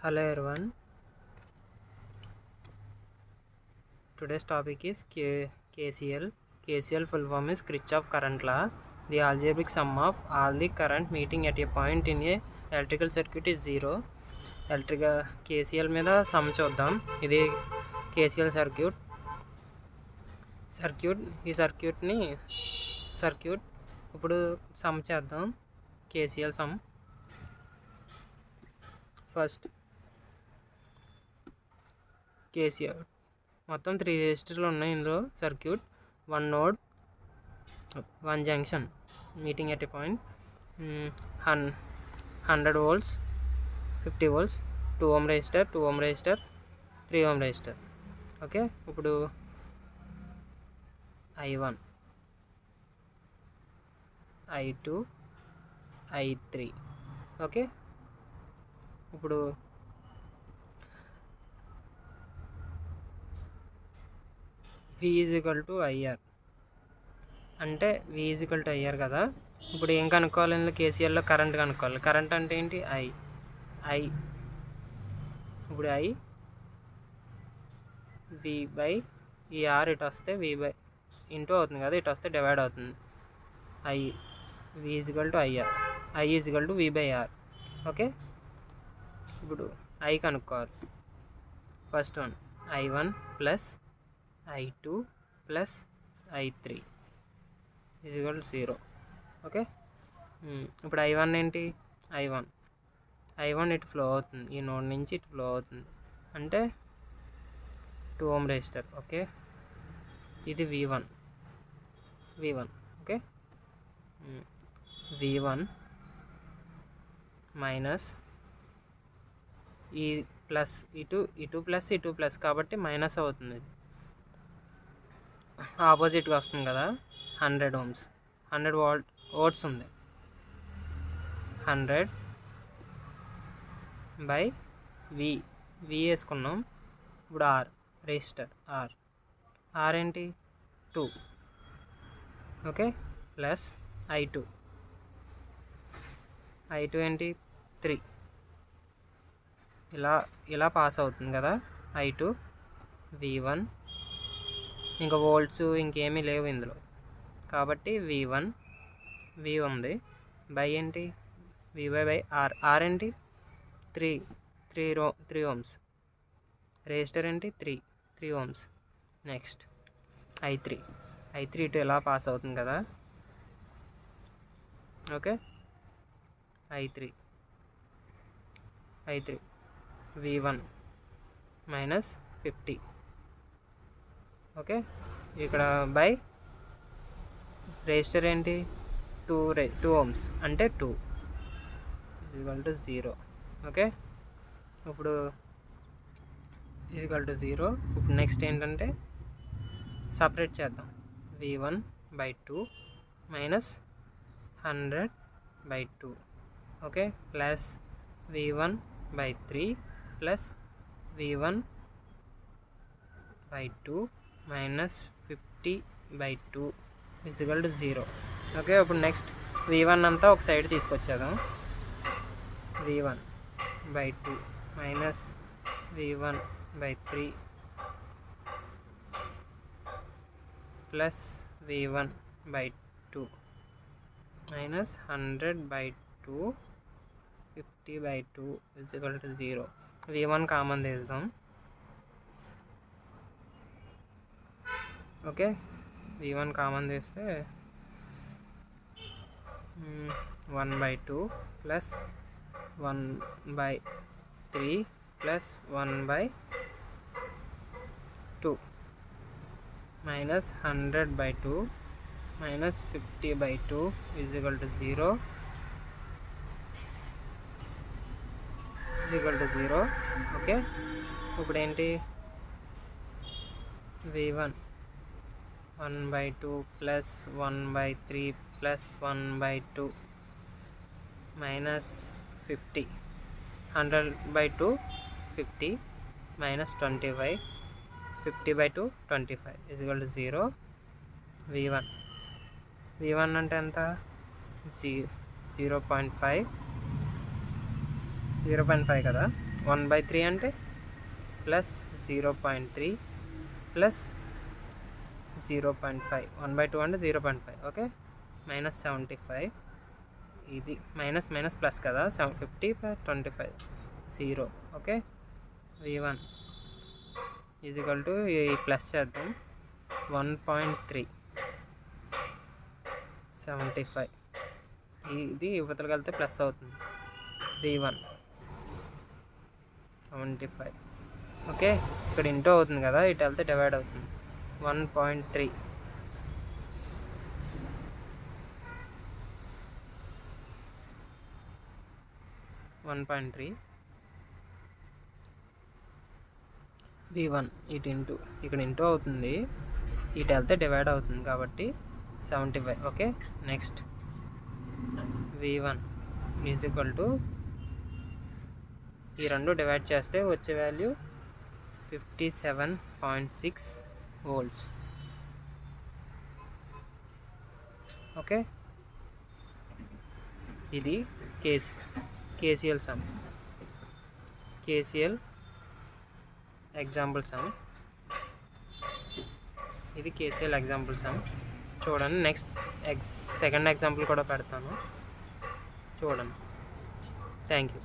Hello everyone. Today's topic is KCL. KCL full form is Kirchhoff current law. The algebraic sum of all the current meeting at a point in a electrical circuit is zero. Electrical KCL మీద some చూద్దాం. ఇది KCL circuit. ఈ circuit ఇప్పుడు some చేద్దాం. KCL some first KCL మొత్తం 3 రెసిస్టర్లు ఉన్నాయి ఇందులో. Circuit 1 node 1 junction meeting at a point 100 volts 50 volts 2 ohm resistor 3 ohm resistor. Okay, ఇప్పుడు I1 I2 I3. ఓకే, ఇప్పుడు V = IR అంటే V = IR కదా. ఇప్పుడు ఏం కనుక్కోవాలి? ఇందులో KCLలో కరెంట్ కనుక్కోవాలి. కరెంట్ అంటే ఏంటి? I ఇప్పుడు I V ఈ R ఇటు వస్తే V ఇంటూ అవుతుంది కదా, ఇటు వస్తే డివైడ్ అవుతుంది. V = IR, I = V/R. Okay, ఇప్పుడు I కనుక్కోవాలి. First one I1 + I2 + I3 = 0. Okay, ఇప్పుడు I1 ఏంటి? I1 ఇటు ఫ్లో అవుతుంది, ఈ నోడ్ నుంచి ఇటు ఫ్లో అవుతుంది అంటే 2 ohm రెసిస్టర్. ఓకే, ఇది V1. ఓకే, V1 మైనస్ ఈ ప్లస్ ఇటు ప్లస్ కాబట్టి మైనస్ అవుతుంది. ఆపోజిట్గా వస్తుంది కదా. 100 ohms 100 volts ఉంది. 100/V వేసుకున్నాం. ఇప్పుడు R రెసిస్టర్ R ఏంటి? 2. ఓకే, ప్లస్ I2 ఏంటి? 3. ఇలా పాస్ అవుతుంది కదా I2. V1 ఇంకా వోల్ట్స్ ఇంకేమీ లేవు ఇందులో కాబట్టి V1 ఉంది. బై ఏంటి? V/R. R ఏంటి? 3 ohms. రెసిస్టర్ ఏంటి? 3 ohms. నెక్స్ట్ I3 ఇటు ఎలా పాస్ అవుతుంది కదా. Okay, I3 V1 -50. ఓకే, ఇక్కడ బై రెసిస్టర్ ఏంటి? 2 ohms అంటే 2 = 0. ఓకే, ఇప్పుడు 0. ఇప్పుడు నెక్స్ట్ ఏంటంటే సపరేట్ చేద్దాం. V1/2 -100/2. Okay, plus V1/3 plus V1/2 -50/2 = 0. Okay, ఇప్పుడు నెక్స్ట్ V1 అంతా ఒక సైడ్ తీసుకొచ్చేద్దాం. V1/2 -V1/3 plus V1/2 -100/2 50/2 = 0. V1 common తీద్దాం. ఓకే, V1 కామన్ తీస్తే 1/2 ప్లస్ 1/3 ప్లస్ 1/2 -100/2 -50/2 = 0. ఓకే, ఇప్పుడు ఏంటి? V1 1/2 plus 1/3 plus 1/2 -50. 100/2 50 -25 50/2 25 = 0. V1 అంటే ఎంత? 0.5 కదా. 1/3 అంటే ప్లస్ 0.3 ప్లస్ 0.5, 1/2 అంటే 0.5. ఓకే, -75. ఇది మైనస్ మైనస్ ప్లస్ కదా, 50/25 0. ఓకే, v1 ఈజ్ఈక్వల్ టు ఈ ప్లస్ చేద్దాం 1.375. ఇది యువతలకు వెళ్తే ప్లస్ అవుతుంది, v1 75. ఓకే, ఇక్కడ ఇంటూ అవుతుంది కదా, ఇటు వెళ్తే డివైడ్ అవుతుంది. 1.3 v1 ఇటు ఇంటూ ఇక్కడ ఇంటూ అవుతుంది, ఇటు వెళ్తే డివైడ్ అవుతుంది కాబట్టి 75. Okay, next v1 is equal to ఈ రెండు డివైడ్ చేస్తే వచ్చే వాల్యూ 57.6 volts. ఓకే, ఇది KCL some, KCL example some. ఇది కేసీఎల్ ఎగ్జాంపుల్ సమ్ చూడండి. నెక్స్ట్ సెకండ్ ఎగ్జాంపుల్ కూడా పెడతాను చూడండి. Thank you.